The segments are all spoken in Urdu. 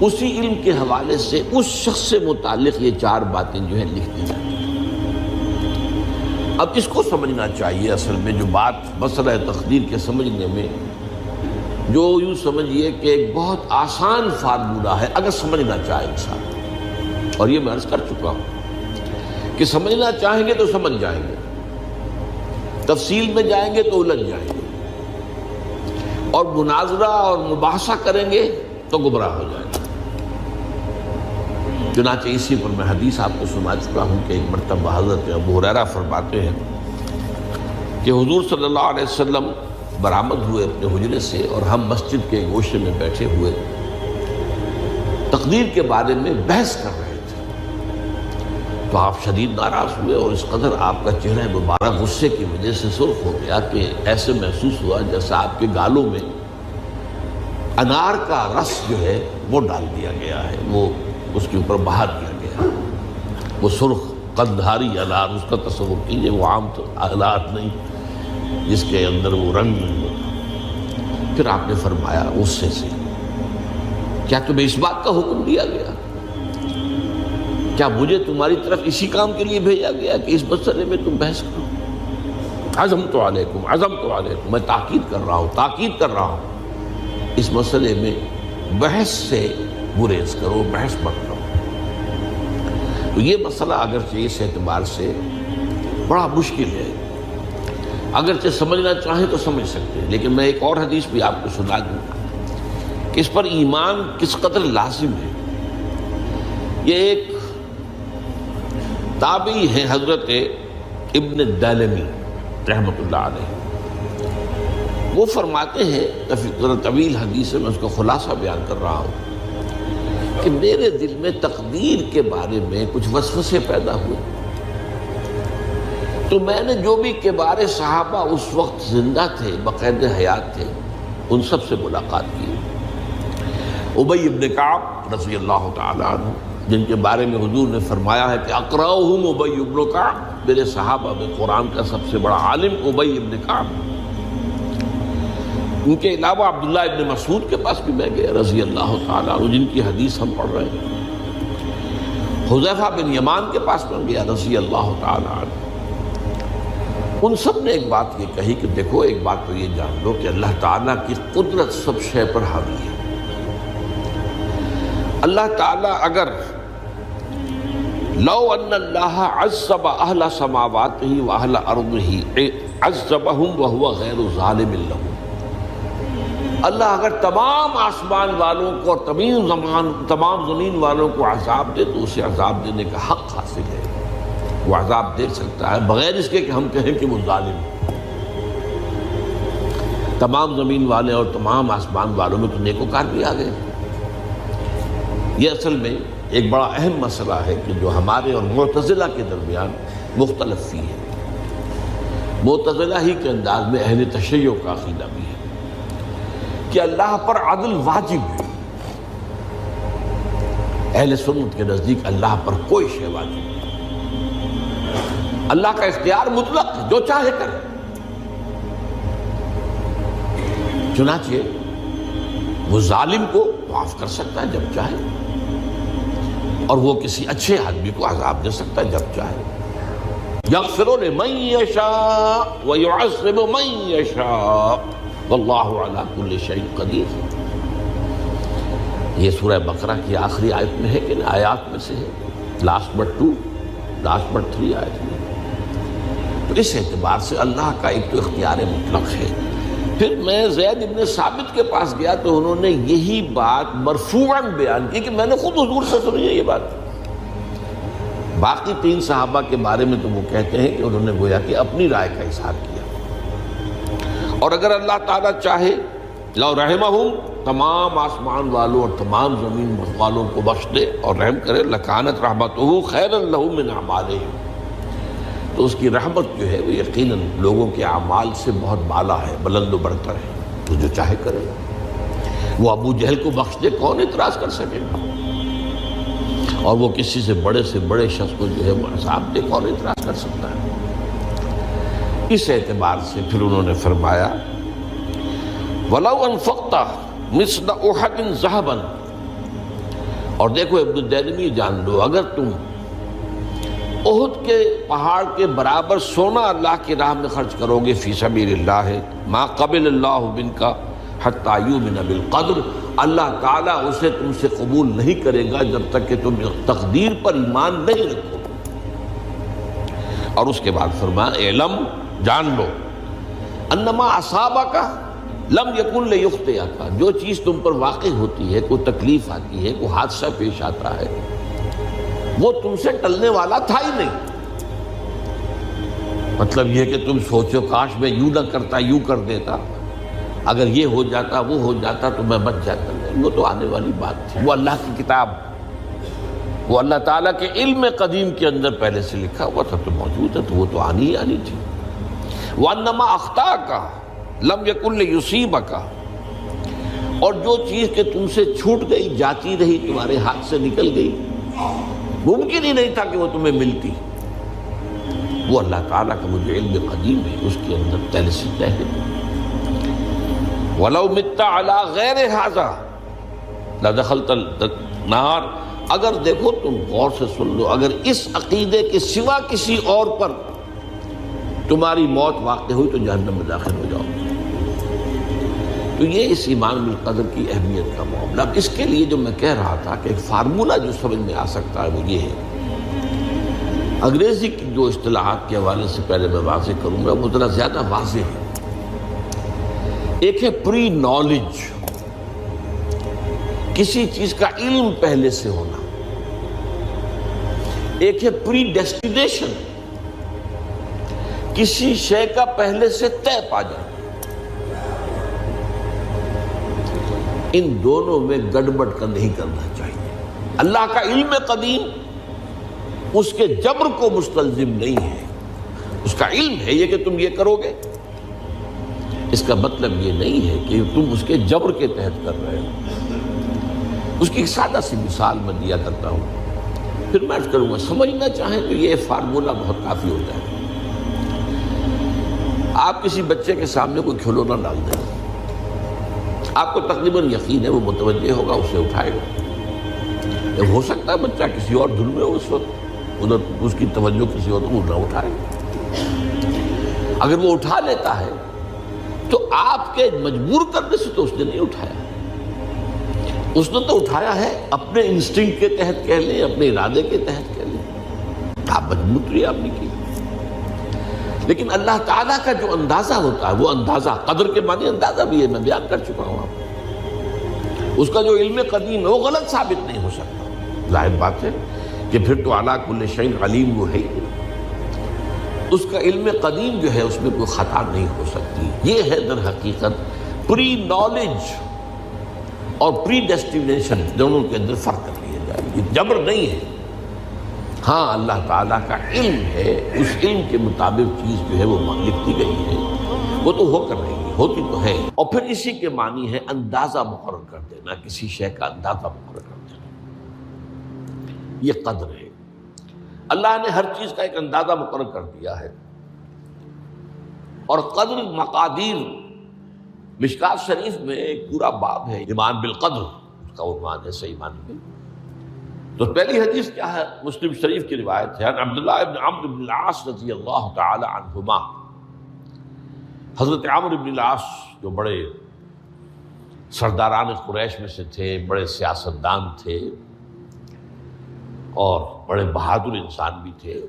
اسی علم کے حوالے سے اس شخص سے متعلق یہ 4 باتیں جو ہیں لکھ دی جاتی ہیں۔ اب اس کو سمجھنا چاہیے، اصل میں جو بات مسئلہ تقدیر کے سمجھنے میں جو یوں سمجھیے کہ ایک بہت آسان فارمولہ ہے اگر سمجھنا چاہے انسان، اور یہ میں عرض کر چکا ہوں کہ سمجھنا چاہیں گے تو سمجھ جائیں گے، تفصیل میں جائیں گے تو الجھ جائیں گے، اور مناظرہ اور مباحثہ کریں گے تو گمراہ ہو جائیں گے۔ چنانچہ اسی پر میں حدیث آپ کو سنا چکا ہوں کہ ایک مرتبہ حضرت ابو ہریرہ فرماتے ہیں کہ حضور صلی اللہ علیہ وسلم برآمد ہوئے اپنے حجرے سے، اور ہم مسجد کے گوشے میں بیٹھے ہوئے تقدیر کے بارے میں بحث کر رہے تھے، تو آپ شدید ناراض ہوئے، اور اس قدر آپ کا چہرہ مبارک غصے کی وجہ سے سرخ ہو گیا کہ ایسے محسوس ہوا جیسا آپ کے گالوں میں انار کا رس جو ہے وہ ڈال دیا گیا ہے، وہ اس کے اوپر بہا دیا گیا، وہ سرخ قندھاری انار، اس کا تصور کیجئے، وہ عام تو انار نہیں جس کے اندر وہ رنگ نہیں ہوتا۔ پھر آپ نے فرمایا غصے سے، کیا تمہیں اس بات کا حکم دیا گیا؟ کیا مجھے تمہاری طرف اسی کام کے لیے بھیجا گیا کہ اس مسئلے میں تم بحث کرو؟ عزمت علیکم میں تاکید کر رہا ہوں اس مسئلے میں بحث سے گریز کرو، بحث مت کرو۔ تو یہ مسئلہ اگرچہ اس اعتبار سے بڑا مشکل ہے، اگرچہ سمجھنا چاہیں تو سمجھ سکتے ہیں، لیکن میں ایک اور حدیث بھی آپ کو سنا دوں کہ اس پر ایمان کس قدر لازم ہے۔ یہ ایک تابعی ہے حضرت ابن دالمی رحمۃ اللہ علیہ، وہ فرماتے ہیں، طویل حدیث ہے، میں اس کا خلاصہ بیان کر رہا ہوں، کہ میرے دل میں تقدیر کے بارے میں کچھ وسوسے پیدا ہوئے، تو میں نے جو بھی کبار صحابہ اس وقت زندہ تھے، بقید حیات تھے، ان سب سے ملاقات کی۔ ابی ابن کعب رضی اللہ تعالیٰ عنہ، جن کے بارے میں حضور نے فرمایا ہے کہ اقرأہم ابی ابن کعب، میرے صحابہ میں قرآن کا سب سے بڑا عالم ابی ابن کعب۔ ان کے علاوہ عبداللہ ابن مسعود کے پاس بھی میں گیا رضی اللہ تعالیٰ عنہ، جن کی حدیث ہم پڑھ رہے ہیں۔ حذیفہ بن یمان کے پاس میں گیا رضی اللہ تعالیٰ عنہ۔ ان سب نے ایک بات یہ کہی کہ دیکھو، ایک بات تو یہ جان لو کہ اللہ تعالیٰ کی قدرت سب شے پر حاوی ہے۔ اللہ تعالیٰ اگر لو ان اللہ عذب اہل سماواتہ واہل ارضہ عذبہم وہو غیر ظالم لہم، اللہ اگر تمام آسمان والوں کو اور تمام زمین والوں کو عذاب دے تو اسے عذاب دینے کا حق حاصل ہے، وہ عذاب دے سکتا ہے بغیر اس کے کہ ہم کہیں کہ وہ ظالم ہے۔ تمام زمین والے اور تمام آسمان والوں میں تو نیکوکار بھی آ گئے۔ یہ اصل میں ایک بڑا اہم مسئلہ ہے کہ جو ہمارے اور معتزلہ کے درمیان مختلف فی ہے۔ معتزلہ ہی کے انداز میں اہل تشیع کا عقیدہ بھی ہے کہ اللہ پر عدل واجب ہے، اہل سنت کے نزدیک اللہ پر کوئی شے واجب نہیں، اللہ کا اختیار مطلق ہے، جو چاہے کرے۔ چنانچہ وہ ظالم کو معاف کر سکتا ہے جب چاہے، اور وہ کسی اچھے آدمی کو عذاب دے سکتا ہے جب چاہے۔ یغفر لمن یشاء ویعذب من یشاء واللہ علی کل شیء قدیر۔ یہ سورہ بقرہ کی آخری آیت میں ہے کہ آیات میں سے ہے، لاسٹ بٹ 3 آیت میں۔ تو اس اعتبار سے اللہ کا ایک تو اختیار مطلق ہے۔ پھر میں زید ابن ثابت کے پاس گیا تو انہوں نے یہی بات مرفوعاً بیان کی کہ میں نے خود حضور سے سنی ہے یہ بات۔ باقی 3 صحابہ کے بارے میں تو وہ کہتے ہیں کہ انہوں نے گویا کہ اپنی رائے کا اظہار کیا، اور اگر اللہ تعالیٰ چاہے لو رحمہم، تمام آسمان والوں اور تمام زمین والوں کو بخش دے اور رحم کرے، لکانت رحمتہ خیرا لہم من اعمالہم، تو اس کی رحمت جو ہے وہ یقیناً لوگوں کے اعمال سے بہت بالا ہے، بلند و برتر ہے، تو جو چاہے کرے۔ وہ ابو جہل کو بخش دے، کون اعتراض کر سکے گا؟ اور وہ کسی سے بڑے شخص کو جو ہے وہ عذاب دے، کون اعتراض کر سکتا ہے؟ اس اعتبار سے پھر انہوں نے فرمایا وَلَوْ أَنفَقْتَ مِثْلَ أُحَدٍ ذَهَبًا، اور دیکھو ابن الدینمی جان لو، اگر تم احد کے پہاڑ کے برابر سونا اللہ کی راہ میں خرچ کرو گے فی سبیل اللہ، ما قبل اللہ منک حتی یؤمن بالقدر، اللہ تعالیٰ اسے تم سے قبول نہیں کرے گا جب تک کہ تم تقدیر پر ایمان نہیں رکھو۔ اور اس کے بعد فرمایا اعلم، جان لو، انما اصابک لم یکن لیخطئک، جو چیز تم پر واقع ہوتی ہے، کوئی تکلیف آتی ہے، کوئی حادثہ پیش آتا ہے، وہ تم سے ٹلنے والا تھا ہی نہیں۔ مطلب یہ کہ تم سوچو کاش میں یوں نہ کرتا، یوں کر دیتا، اگر یہ ہو جاتا، وہ ہو جاتا تو میں بچ جاتا، نہیں، وہ تو آنے والی بات تھی، وہ اللہ کی کتاب، وہ اللہ تعالیٰ کے علم قدیم کے اندر پہلے سے لکھا ہوا تھا، تو موجود ہے، تو وہ تو آنی ہی آنی تھی۔ وَأَنَّمَا أَخْطَأَكَ لَمْ يَكُنْ لِيُصِيبَكَ، اور جو چیز کہ تم سے چھوٹ گئی، جاتی رہی، تمہارے ہاتھ سے نکل گئی، ممکن ہی نہیں تھا کہ وہ تمہیں ملتی، وہ اللہ تعالیٰ کا وہ جو علم قدیم ہے اس کے اندر پہلے سے طے ہے۔ وَلَوْ مِتَّ عَلَىٰ غَيْرِ هَٰذَا لَدَخَلْتَ النَّارَ، اگر دیکھو تم غور سے سن لو، اگر اس عقیدے کے سوا کسی اور پر تمہاری موت واقع ہوئی تو جہنم میں داخل ہو جاؤ۔ تو یہ اس ایمان بالقدر کی اہمیت کا معاملہ۔ اب اس کے لیے جو میں کہہ رہا تھا کہ ایک فارمولہ جو سمجھ میں آ سکتا ہے وہ یہ ہے، انگریزی کی جو اصطلاحات کے حوالے سے پہلے میں واضح کروں گا، وہ ذرا زیادہ واضح ہے۔ ایک ہے پری نالج، کسی چیز کا علم پہلے سے ہونا، ایک ہے پری ڈیسٹینیشن، کسی شے کا پہلے سے طے پا جانا۔ ان دونوں میں گڑبڑ کا نہیں کرنا چاہیے۔ اللہ کا علم قدیم اس کے جبر کو مستلزم نہیں ہے، اس کا علم ہے یہ کہ تم یہ کرو گے، اس کا مطلب یہ نہیں ہے کہ تم اس کے جبر کے تحت کر رہے ہو۔ اس کی ایک سادہ سی مثال میں دیا کرتا ہوں، پھر میں کروں گا، سمجھنا چاہیں تو یہ فارمولہ بہت کافی ہوتا ہے۔ آپ کسی بچے کے سامنے کوئی کھلونا ڈال دیں، آپ کو تقریباً یقین ہے وہ متوجہ ہوگا، اسے اٹھائے گا۔ ہو سکتا ہے بچہ کسی اور دھن میں ہو اس وقت، ادھر اس کی توجہ کسی اور کو نہ اٹھائے۔ اگر وہ اٹھا لیتا ہے تو آپ کے مجبور کرنے سے تو اس نے نہیں اٹھایا، اس نے تو اٹھایا ہے اپنے انسٹنکٹ کے تحت کہہ لیں، اپنے ارادے کے تحت کہہ لیں، آپ مجبور تو آپ نے کی۔ لیکن اللہ تعالیٰ کا جو اندازہ ہوتا ہے، وہ اندازہ قدر کے معنی اندازہ بھی ہے، میں بیان کر چکا ہوں آپ کو۔ اس کا جو علم قدیم ہے وہ غلط ثابت نہیں ہو سکتا، ظاہر بات ہے کہ پھر تو اعلیٰ کل شیء علیم وہ ہے ہی، اس کا علم قدیم جو ہے اس میں کوئی خطا نہیں ہو سکتی۔ یہ ہے در حقیقت پری نالج اور پری ڈیسٹینیشن، دونوں کے اندر فرق کر لیا جائے، یہ جبر نہیں ہے۔ ہاں اللہ تعالیٰ کا علم ہے، اس علم کے مطابق چیز جو ہے وہ لکھتی گئی ہے، وہ تو ہو کر رہی ہے، ہوتی تو ہے۔ اور پھر اسی کے معنی ہے اندازہ مقرر کر دینا، کسی شے کا اندازہ مقرر کر دینا، یہ قدر ہے۔ اللہ نے ہر چیز کا ایک اندازہ مقرر کر دیا ہے۔ اور قدر مقادیر، مشکوٰۃ شریف میں ایک پورا باب ہے، ایمان بالقدر، اس کا عنوان ہے صحیح معنی میں۔ تو پہلی حدیث کیا ہے؟ مسلم شریف کی روایت ہے، عبداللہ ابن عمرو بن العاص رضی اللہ تعالی عنہما۔ حضرت عمرو بن العاص جو بڑے سرداران قریش میں سے تھے، بڑے سیاستدان تھے اور بڑے بہادر انسان بھی تھے،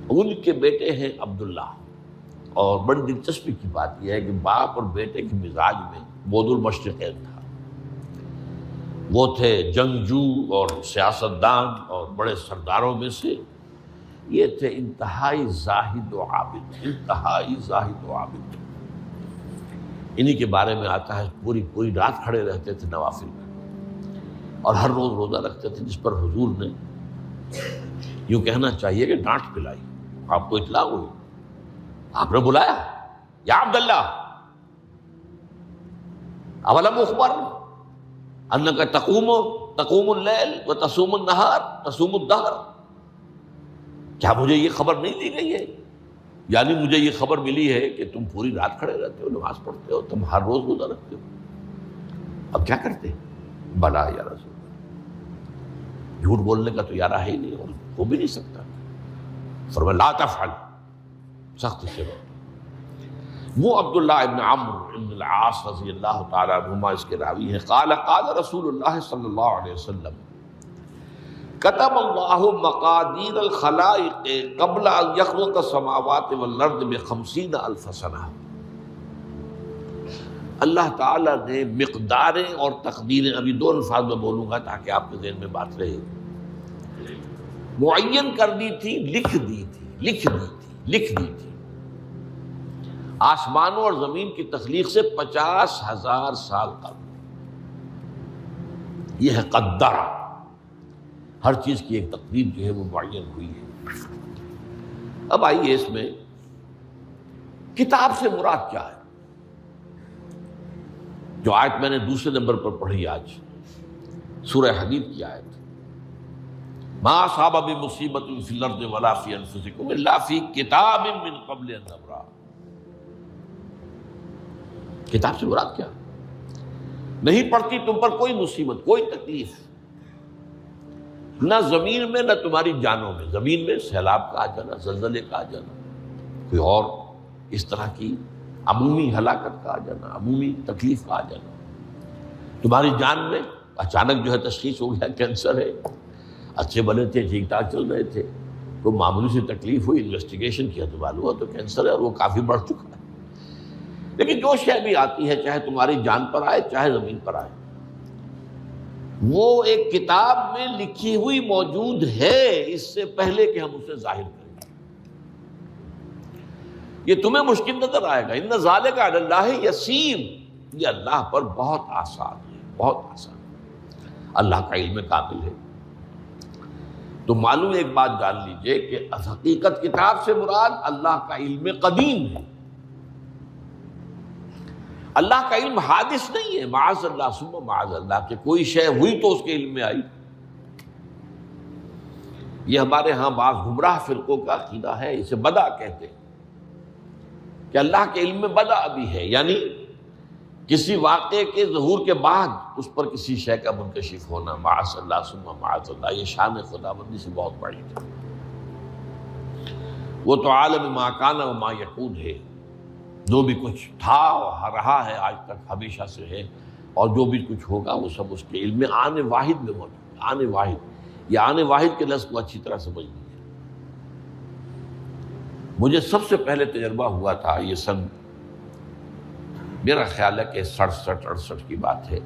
ان کے بیٹے ہیں عبداللہ۔ اور بڑی دلچسپی کی بات یہ ہے کہ باپ اور بیٹے کے مزاج میں بعد المشرقین تھا، وہ تھے جنگجو اور سیاستدان اور بڑے سرداروں میں سے، یہ تھے انتہائی زاہد و عابد، انتہائی زاہد و عابد۔ انہی کے بارے میں آتا ہے پوری رات کھڑے رہتے تھے نوافل میں، اور ہر روز روزہ رکھتے تھے، جس پر حضور نے یوں کہنا چاہیے کہ ڈانٹ پلائی۔ آپ کو اطلاع ہوئی، آپ نے بلایا، یا عبداللہ اولم اخبر انک تقوم اللیل و تصوم النہار تصوم الدہر، کیا مجھے یہ خبر نہیں دی گئی ہے؟ یعنی مجھے یہ خبر ملی ہے کہ تم پوری رات کھڑے رہتے ہو، نماز پڑھتے ہو، تم ہر روز روزہ رکھتے ہو، اب کیا کرتے؟ بلا یا رسول اللہ، جھوٹ بولنے کا تو ارادہ ہے ہی نہیں اور ہو بھی نہیں سکتا. فرمایا لا تفعل، سخت سے بات. وہ عبداللہ ابن عمرو ابن العاص رضی اللہ تعالیٰ عنہما اس کے راوی ہیں. قال قال رسول اللہ صلی اللہ علیہ وسلم کتب اللہ مقادیر الخلائق قبل ان یخلق السماوات والارض ب50,000 سنہ. اللہ تعالیٰ نے مقداریں اور تقدیریں، ابھی دو الفاظ میں بولوں گا تاکہ آپ کے ذہن میں بات رہے، معین کر دی تھی، لکھ دی تھی. آسمانوں اور زمین کی تخلیق سے 50,000 سال قبل. یہ ہے قدرہ، ہر چیز کی ایک تقدیر جو ہے وہ معین ہوئی ہے. اب آئیے اس میں کتاب سے مراد کیا ہے؟ جو آیت میں نے دوسرے نمبر پر پڑھی آج، سورہ حدید کی آیت، ما اصاب بمصیبۃ فی الارض ولا فی انفسکم الا فی کتاب من قبل ان نبرأ. کتاب سے مراد کیا؟ نہیں پڑتی تم پر کوئی مصیبت، کوئی تکلیف، نہ زمین میں نہ تمہاری جانوں میں. زمین میں سیلاب کا آ جانا، زلزلے کا آ جانا، کوئی اور اس طرح کی عمومی ہلاکت کا آ جانا، عمومی تکلیف کا آ جانا. تمہاری جان میں اچانک جو ہے تشخیص ہو گیا کینسر ہے، اچھے بنے تھے، ٹھیک ٹھاک چل رہے تھے، کوئی معمولی سی تکلیف ہوئی، انویسٹیگیشن کیا تو معلوم ہوا تو کینسر ہے اور وہ کافی بڑھ چکا ہے. لیکن جو شے بھی آتی ہے، چاہے تمہاری جان پر آئے چاہے زمین پر آئے، وہ ایک کتاب میں لکھی ہوئی موجود ہے اس سے پہلے کہ ہم اسے ظاہر کریں. یہ تمہیں مشکل نظر آئے گا، ان ذالک علی اللہ یسیر، یہ اللہ پر بہت آسان ہے، بہت آسان. اللہ کا علم کامل ہے. تو معلوم ایک بات جان لیجئے کہ حقیقت کتاب سے مراد اللہ کا علم قدیم ہے. اللہ کا علم حادث نہیں ہے، معاذ اللہ ثم معاذ اللہ، کہ کوئی شے ہوئی تو اس کے علم میں آئی. یہ ہمارے ہاں بعض گمراہ فرقوں کا عقیدہ ہے، اسے بدع کہتے ہیں کہ اللہ کے علم میں بدع بھی ہے، یعنی کسی واقعے کے ظہور کے بعد اس پر کسی شے کا منکشف ہونا. معاذ اللہ ثم معاذ اللہ، یہ شان خداوندی سے بہت بڑی ہے. وہ تو عالم ما کان و ما یکون ہے، جو بھی کچھ تھا اور رہا ہے آج تک ہمیشہ سے ہے، اور جو بھی کچھ ہوگا وہ سب اس کے علم میں آنے واحد میں موجود ہے. آنے واحد، یہ آنے واحد کے لفظ کو اچھی طرح سمجھ لیجیے. مجھے سب سے پہلے تجربہ ہوا تھا، یہ سن میرا خیال ہے کہ 67-68 کی بات ہے.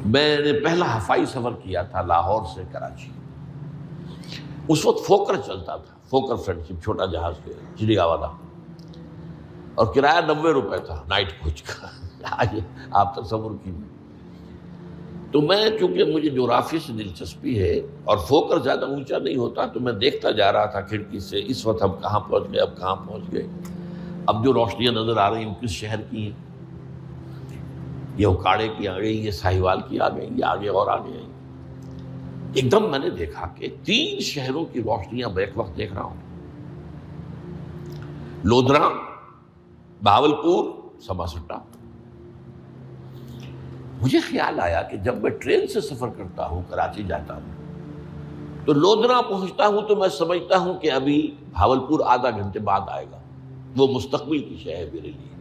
میں نے پہلا ہفائی سفر کیا تھا لاہور سے کراچی. اس وقت فوکر چلتا تھا، فوکر فرینڈشپ، چھوٹا جہاز چڑیا والا، اور کرایہ 90 روپے تھا نائٹ کوچ کا. آج آپ تصور کیجیے. تو میں چونکہ مجھے جغرافی سے دلچسپی ہے اور فوکر زیادہ اونچا نہیں ہوتا، تو میں دیکھتا جا رہا تھا کھڑکی سے، اس وقت ہم کہاں پہنچ گئے، اب کہاں پہنچ گئے، اب جو روشنیاں نظر آ رہی ہیں کس شہر کی ہیں. یہ اکاڑے کی آ گئی، یہ ساہیوال کی آ گئی، یہ آگے اور آگے آئی. ایک دم میں نے دیکھا کہ 3 شہروں کی روشنیاں بیک وقت دیکھ رہا ہوں. لودھرا، بہاولپور، سماسٹا. مجھے خیال آیا کہ جب میں ٹرین سے سفر کرتا ہوں، کراچی جاتا ہوں، تو لودھرا پہنچتا ہوں تو میں سمجھتا ہوں کہ ابھی بہاولپور آدھا گھنٹے بعد آئے گا. وہ مستقبل کی شے ہے میرے لیے.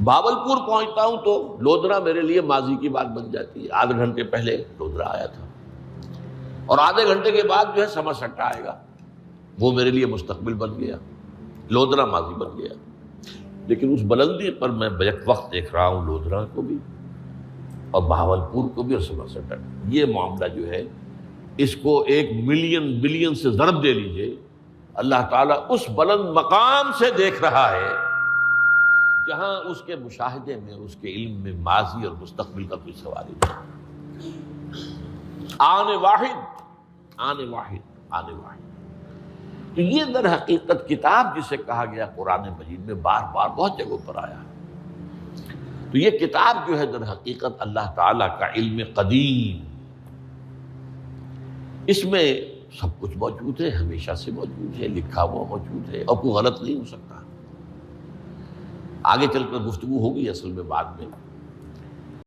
بہاولپور پہنچتا ہوں تو لودھرا میرے لیے ماضی کی بات بن جاتی ہے. آدھے گھنٹے پہلے لودھرا آیا تھا، اور آدھے گھنٹے کے بعد جو ہے سماسٹا آئے گا. وہ میرے لیے مستقبل بن گیا، لودھرا ماضی بن گیا. لیکن اس بلندی پر میں بیک وقت دیکھ رہا ہوں لودھرا کو بھی اور بہاولپور کو بھی اور سماسٹا. یہ معاملہ جو ہے اس کو 1 ملین بلین سے ضرب دے لیجئے. اللہ تعالیٰ اس بلند مقام سے دیکھ رہا ہے جہاں اس کے مشاہدے میں، اس کے علم میں ماضی اور مستقبل کا کوئی سوال ہی نہیں. آنے واحد، آنے واحد، آنے واحد. تو یہ در حقیقت کتاب جسے کہا گیا قرآن مجید میں بار بار بہت جگہوں پر آیا ہے. تو یہ کتاب جو ہے در حقیقت اللہ تعالیٰ کا علم قدیم، اس میں سب کچھ موجود ہے، ہمیشہ سے موجود ہے، لکھا ہوا موجود ہے، اور کوئی غلط نہیں ہو سکتا. آگے چل کر گفتگو ہوگی اصل میں بعد میں.